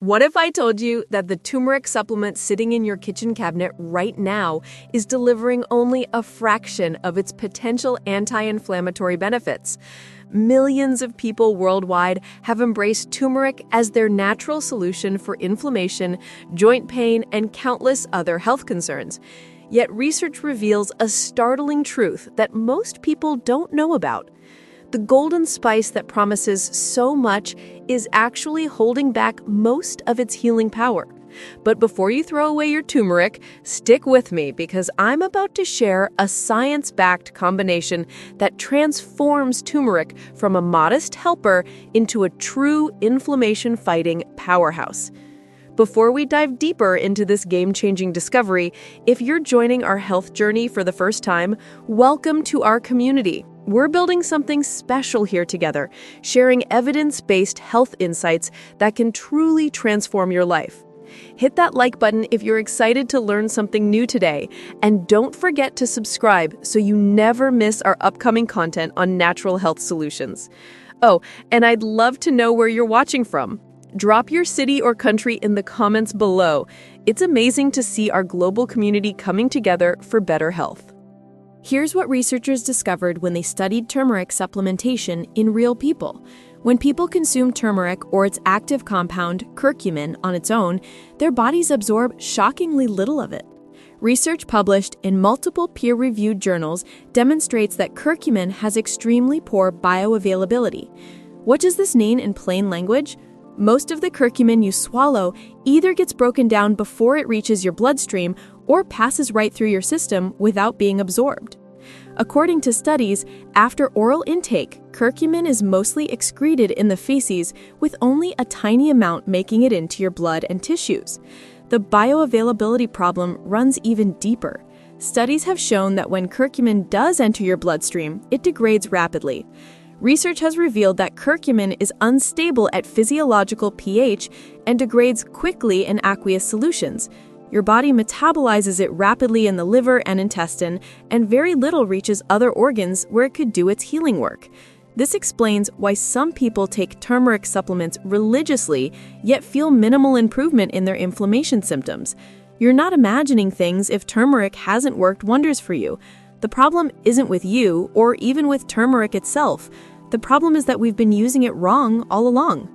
What if I told you that the turmeric supplement sitting in your kitchen cabinet right now is delivering only a fraction of its potential anti-inflammatory benefits? Millions of people worldwide have embraced turmeric as their natural solution for inflammation, joint pain, and countless other health concerns. Yet research reveals a startling truth that most people don't know about. The golden spice that promises so much is actually holding back most of its healing power. But before you throw away your turmeric, stick with me because I'm about to share a science-backed combination that transforms turmeric from a modest helper into a true inflammation-fighting powerhouse. Before we dive deeper into this game-changing discovery, if you're joining our health journey for the first time, welcome to our community. We're building something special here together, sharing evidence-based health insights that can truly transform your life. Hit that like button if you're excited to learn something new today, and don't forget to subscribe so you never miss our upcoming content on natural health solutions. Oh, and I'd love to know where you're watching from. Drop your city or country in the comments below. It's amazing to see our global community coming together for better health. Here's what researchers discovered when they studied turmeric supplementation in real people. When people consume turmeric or its active compound, curcumin, on its own, their bodies absorb shockingly little of it. Research published in multiple peer-reviewed journals demonstrates that curcumin has extremely poor bioavailability. What does this mean in plain language? Most of the curcumin you swallow either gets broken down before it reaches your bloodstream or passes right through your system without being absorbed. According to studies, after oral intake, curcumin is mostly excreted in the feces, with only a tiny amount making it into your blood and tissues. The bioavailability problem runs even deeper. Studies have shown that when curcumin does enter your bloodstream, it degrades rapidly. Research has revealed that curcumin is unstable at physiological pH and degrades quickly in aqueous solutions. Your body metabolizes it rapidly in the liver and intestine, and very little reaches other organs where it could do its healing work. This explains why some people take turmeric supplements religiously, yet feel minimal improvement in their inflammation symptoms. You're not imagining things if turmeric hasn't worked wonders for you. The problem isn't with you, or even with turmeric itself. The problem is that we've been using it wrong all along.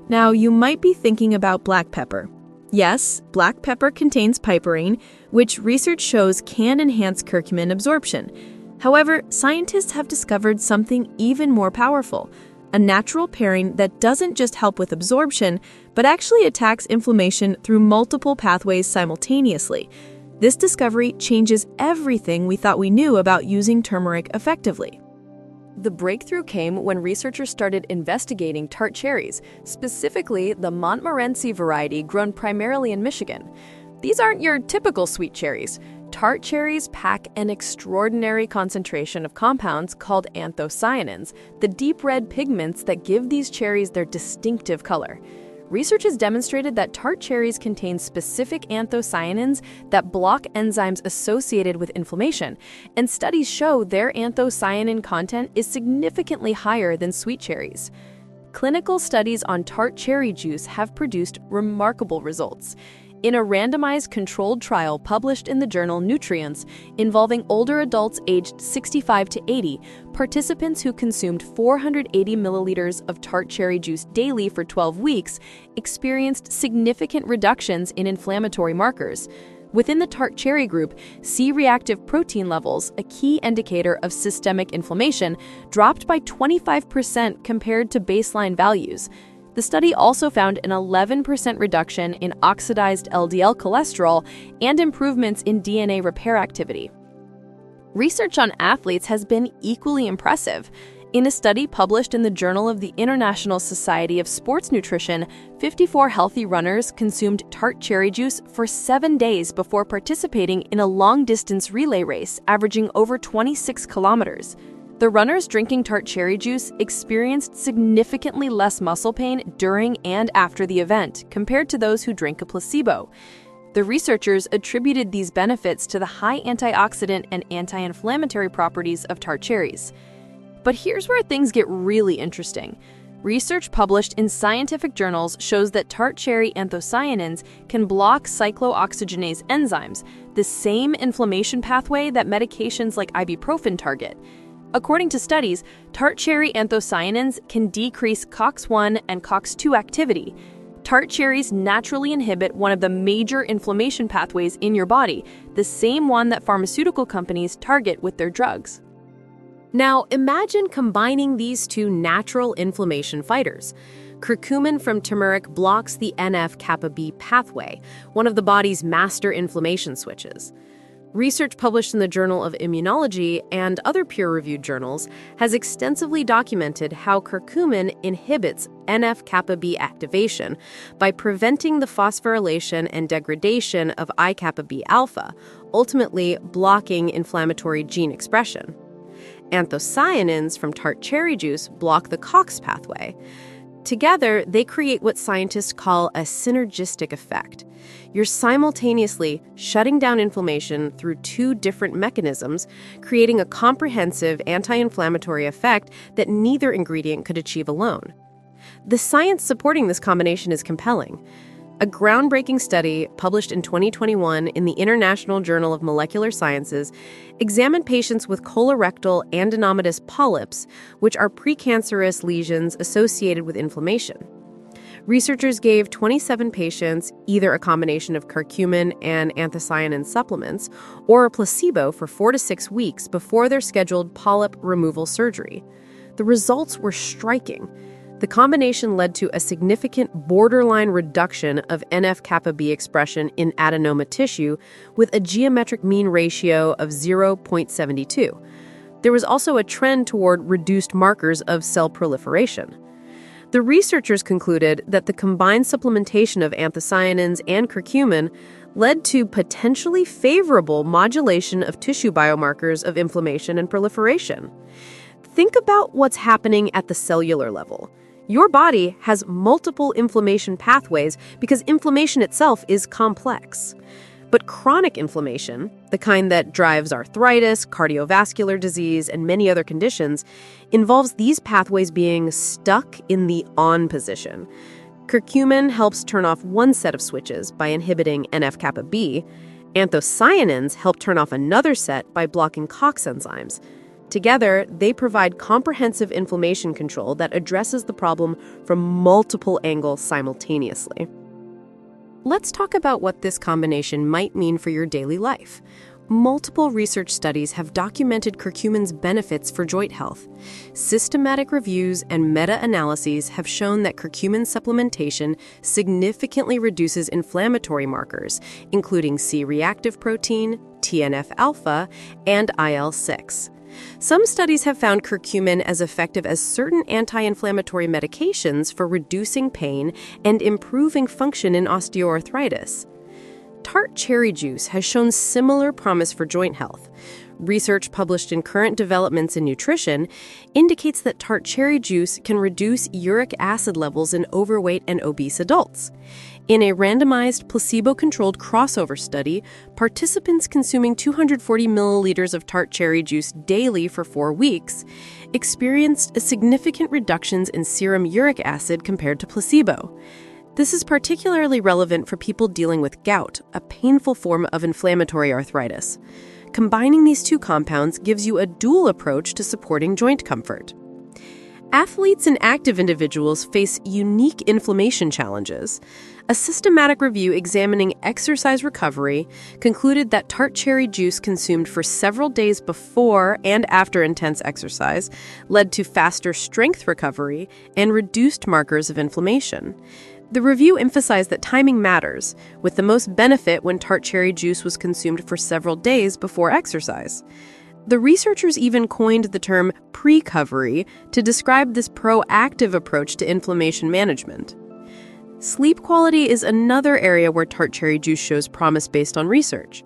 Now, you might be thinking about black pepper. Yes, black pepper contains piperine, which research shows can enhance curcumin absorption. However, scientists have discovered something even more powerful, a natural pairing that doesn't just help with absorption, but actually attacks inflammation through multiple pathways simultaneously. This discovery changes everything we thought we knew about using turmeric effectively. The breakthrough came when researchers started investigating tart cherries, specifically the Montmorency variety grown primarily in Michigan. These aren't your typical sweet cherries. Tart cherries pack an extraordinary concentration of compounds called anthocyanins, the deep red pigments that give these cherries their distinctive color. Research has demonstrated that tart cherries contain specific anthocyanins that block enzymes associated with inflammation, and studies show their anthocyanin content is significantly higher than sweet cherries. Clinical studies on tart cherry juice have produced remarkable results. In a randomized controlled trial published in the journal Nutrients involving older adults aged 65 to 80, participants who consumed 480 milliliters of tart cherry juice daily for 12 weeks experienced significant reductions in inflammatory markers. Within the tart cherry group, C-reactive protein levels, a key indicator of systemic inflammation, dropped by 25% compared to baseline values. The study also found an 11% reduction in oxidized LDL cholesterol and improvements in DNA repair activity. Research on athletes has been equally impressive. In a study published in the Journal of the International Society of Sports Nutrition, 54 healthy runners consumed tart cherry juice for 7 days before participating in a long-distance relay race averaging over 26 kilometers. The runners drinking tart cherry juice experienced significantly less muscle pain during and after the event compared to those who drank a placebo. The researchers attributed these benefits to the high antioxidant and anti-inflammatory properties of tart cherries. But here's where things get really interesting. Research published in scientific journals shows that tart cherry anthocyanins can block cyclooxygenase enzymes, the same inflammation pathway that medications like ibuprofen target. According to studies, tart cherry anthocyanins can decrease COX-1 and COX-2 activity. Tart cherries naturally inhibit one of the major inflammation pathways in your body, the same one that pharmaceutical companies target with their drugs. Now, imagine combining these two natural inflammation fighters. Curcumin from turmeric blocks the NF-kappa B pathway, one of the body's master inflammation switches. Research published in the Journal of Immunology and other peer-reviewed journals has extensively documented how curcumin inhibits NF-kappa B activation by preventing the phosphorylation and degradation of I-kappa B alpha, ultimately blocking inflammatory gene expression. Anthocyanins from tart cherry juice block the COX pathway. Together, they create what scientists call a synergistic effect. You're simultaneously shutting down inflammation through two different mechanisms, creating a comprehensive anti-inflammatory effect that neither ingredient could achieve alone. The science supporting this combination is compelling. A groundbreaking study published in 2021 in the International Journal of Molecular Sciences examined patients with colorectal adenomatous polyps, which are precancerous lesions associated with inflammation. Researchers gave 27 patients either a combination of curcumin and anthocyanin supplements or a placebo for 4 to 6 weeks before their scheduled polyp removal surgery. The results were striking. The combination led to a significant borderline reduction of NF-kappa B expression in adenoma tissue with a geometric mean ratio of 0.72. There was also a trend toward reduced markers of cell proliferation. The researchers concluded that the combined supplementation of anthocyanins and curcumin led to potentially favorable modulation of tissue biomarkers of inflammation and proliferation. Think about what's happening at the cellular level. Your body has multiple inflammation pathways because inflammation itself is complex. But chronic inflammation, the kind that drives arthritis, cardiovascular disease, and many other conditions, involves these pathways being stuck in the on position. Curcumin helps turn off one set of switches by inhibiting NF-kappa B. Anthocyanins help turn off another set by blocking COX enzymes. Together, they provide comprehensive inflammation control that addresses the problem from multiple angles simultaneously. Let's talk about what this combination might mean for your daily life. Multiple research studies have documented curcumin's benefits for joint health. Systematic reviews and meta-analyses have shown that curcumin supplementation significantly reduces inflammatory markers, including C-reactive protein, TNF-alpha, and IL-6. Some studies have found curcumin as effective as certain anti-inflammatory medications for reducing pain and improving function in osteoarthritis. Tart cherry juice has shown similar promise for joint health. Research published in Current Developments in Nutrition indicates that tart cherry juice can reduce uric acid levels in overweight and obese adults. In a randomized, placebo-controlled crossover study, participants consuming 240 milliliters of tart cherry juice daily for 4 weeks experienced significant reductions in serum uric acid compared to placebo. This is particularly relevant for people dealing with gout, a painful form of inflammatory arthritis. Combining these two compounds gives you a dual approach to supporting joint comfort. Athletes and active individuals face unique inflammation challenges. A systematic review examining exercise recovery concluded that tart cherry juice consumed for several days before and after intense exercise led to faster strength recovery and reduced markers of inflammation. The review emphasized that timing matters, with the most benefit when tart cherry juice was consumed for several days before exercise. The researchers even coined the term precovery to describe this proactive approach to inflammation management. Sleep quality is another area where tart cherry juice shows promise based on research.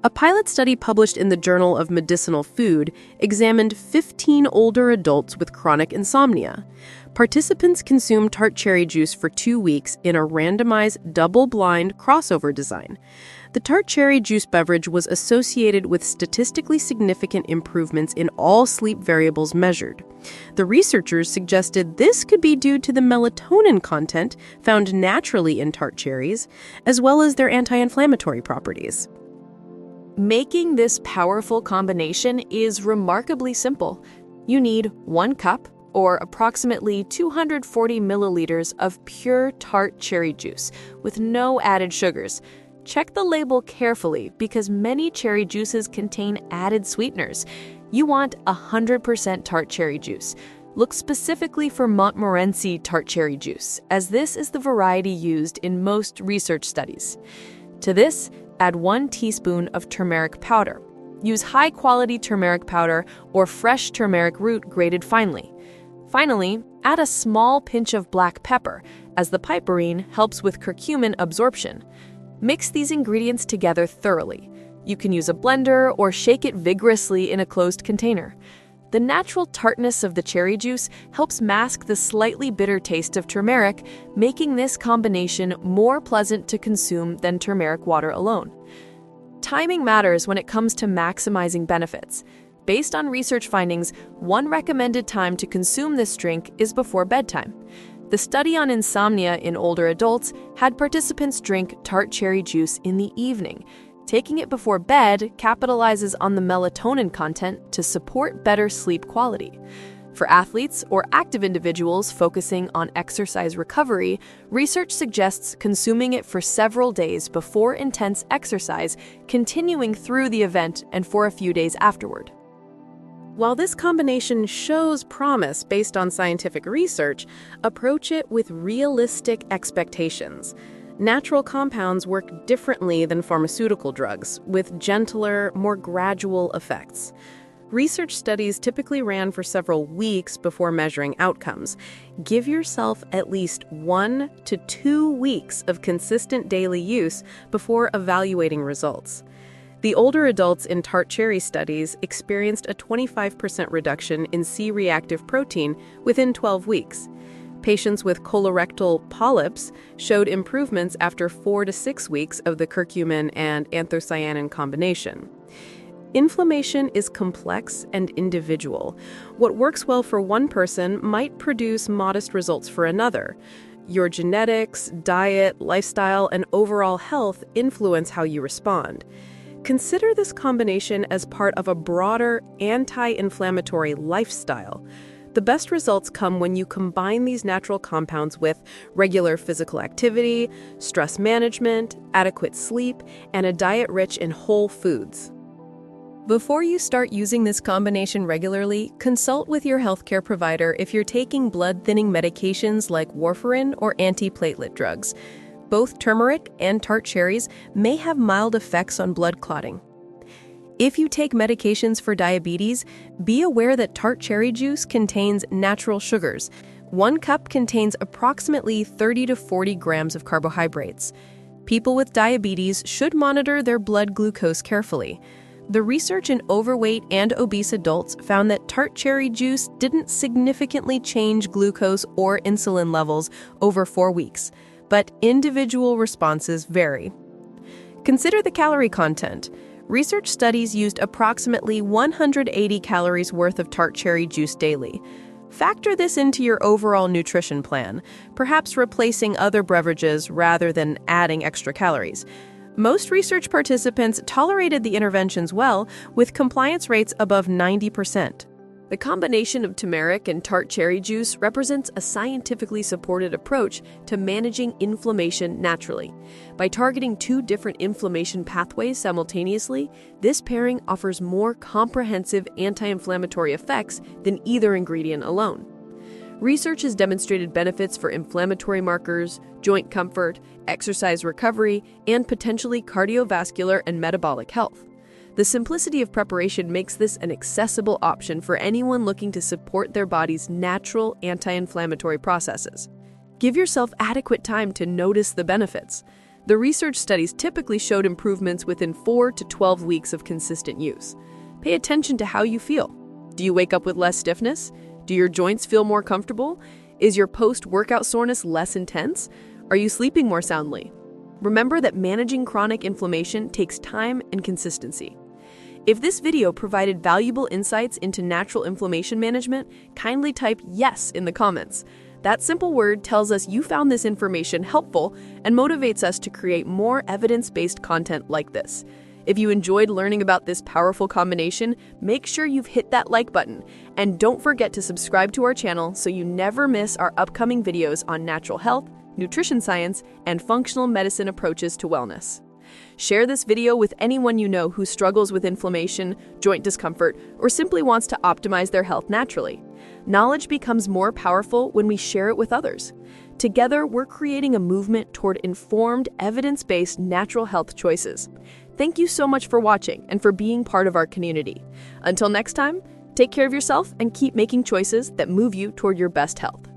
A pilot study published in the Journal of Medicinal Food examined 15 older adults with chronic insomnia. Participants consumed tart cherry juice for 2 weeks in a randomized, double-blind crossover design. The tart cherry juice beverage was associated with statistically significant improvements in all sleep variables measured. The researchers suggested this could be due to the melatonin content found naturally in tart cherries, as well as their anti-inflammatory properties. Making this powerful combination is remarkably simple. You need 1 cup, or approximately 240 milliliters of pure tart cherry juice with no added sugars. Check the label carefully because many cherry juices contain added sweeteners. You want 100% tart cherry juice. Look specifically for Montmorency tart cherry juice, as this is the variety used in most research studies. To this, add 1 teaspoon of turmeric powder. Use high-quality turmeric powder or fresh turmeric root grated finely. Finally, add a small pinch of black pepper, as the piperine helps with curcumin absorption. Mix these ingredients together thoroughly. You can use a blender or shake it vigorously in a closed container. The natural tartness of the cherry juice helps mask the slightly bitter taste of turmeric, making this combination more pleasant to consume than turmeric water alone. Timing matters when it comes to maximizing benefits. Based on research findings, one recommended time to consume this drink is before bedtime. The study on insomnia in older adults had participants drink tart cherry juice in the evening. Taking it before bed capitalizes on the melatonin content to support better sleep quality. For athletes or active individuals focusing on exercise recovery, research suggests consuming it for several days before intense exercise, continuing through the event and for a few days afterward. While this combination shows promise based on scientific research, approach it with realistic expectations. Natural compounds work differently than pharmaceutical drugs, with gentler, more gradual effects. Research studies typically ran for several weeks before measuring outcomes. Give yourself at least 1 to 2 weeks of consistent daily use before evaluating results. The older adults in tart cherry studies experienced a 25% reduction in C-reactive protein within 12 weeks. Patients with colorectal polyps showed improvements after 4 to 6 weeks of the curcumin and anthocyanin combination. Inflammation is complex and individual. What works well for one person might produce modest results for another. Your genetics, diet, lifestyle, and overall health influence how you respond. Consider this combination as part of a broader anti-inflammatory lifestyle. The best results come when you combine these natural compounds with regular physical activity, stress management, adequate sleep, and a diet rich in whole foods. Before you start using this combination regularly, consult with your healthcare provider if you're taking blood-thinning medications like warfarin or antiplatelet drugs. Both turmeric and tart cherries may have mild effects on blood clotting. If you take medications for diabetes, be aware that tart cherry juice contains natural sugars. 1 cup contains approximately 30 to 40 grams of carbohydrates. People with diabetes should monitor their blood glucose carefully. The research in overweight and obese adults found that tart cherry juice didn't significantly change glucose or insulin levels over 4 weeks, but individual responses vary. Consider the calorie content. Research studies used approximately 180 calories worth of tart cherry juice daily. Factor this into your overall nutrition plan, perhaps replacing other beverages rather than adding extra calories. Most research participants tolerated the interventions well, with compliance rates above 90%. The combination of turmeric and tart cherry juice represents a scientifically supported approach to managing inflammation naturally. By targeting 2 different inflammation pathways simultaneously, this pairing offers more comprehensive anti-inflammatory effects than either ingredient alone. Research has demonstrated benefits for inflammatory markers, joint comfort, exercise recovery, and potentially cardiovascular and metabolic health. The simplicity of preparation makes this an accessible option for anyone looking to support their body's natural anti-inflammatory processes. Give yourself adequate time to notice the benefits. The research studies typically showed improvements within 4 to 12 weeks of consistent use. Pay attention to how you feel. Do you wake up with less stiffness? Do your joints feel more comfortable? Is your post-workout soreness less intense? Are you sleeping more soundly? Remember that managing chronic inflammation takes time and consistency. If this video provided valuable insights into natural inflammation management, kindly type yes in the comments. That simple word tells us you found this information helpful and motivates us to create more evidence-based content like this. If you enjoyed learning about this powerful combination, make sure you've hit that like button. And don't forget to subscribe to our channel so you never miss our upcoming videos on natural health, nutrition science, and functional medicine approaches to wellness. Share this video with anyone you know who struggles with inflammation, joint discomfort, or simply wants to optimize their health naturally. Knowledge becomes more powerful when we share it with others. Together, we're creating a movement toward informed, evidence-based natural health choices. Thank you so much for watching and for being part of our community. Until next time, take care of yourself and keep making choices that move you toward your best health.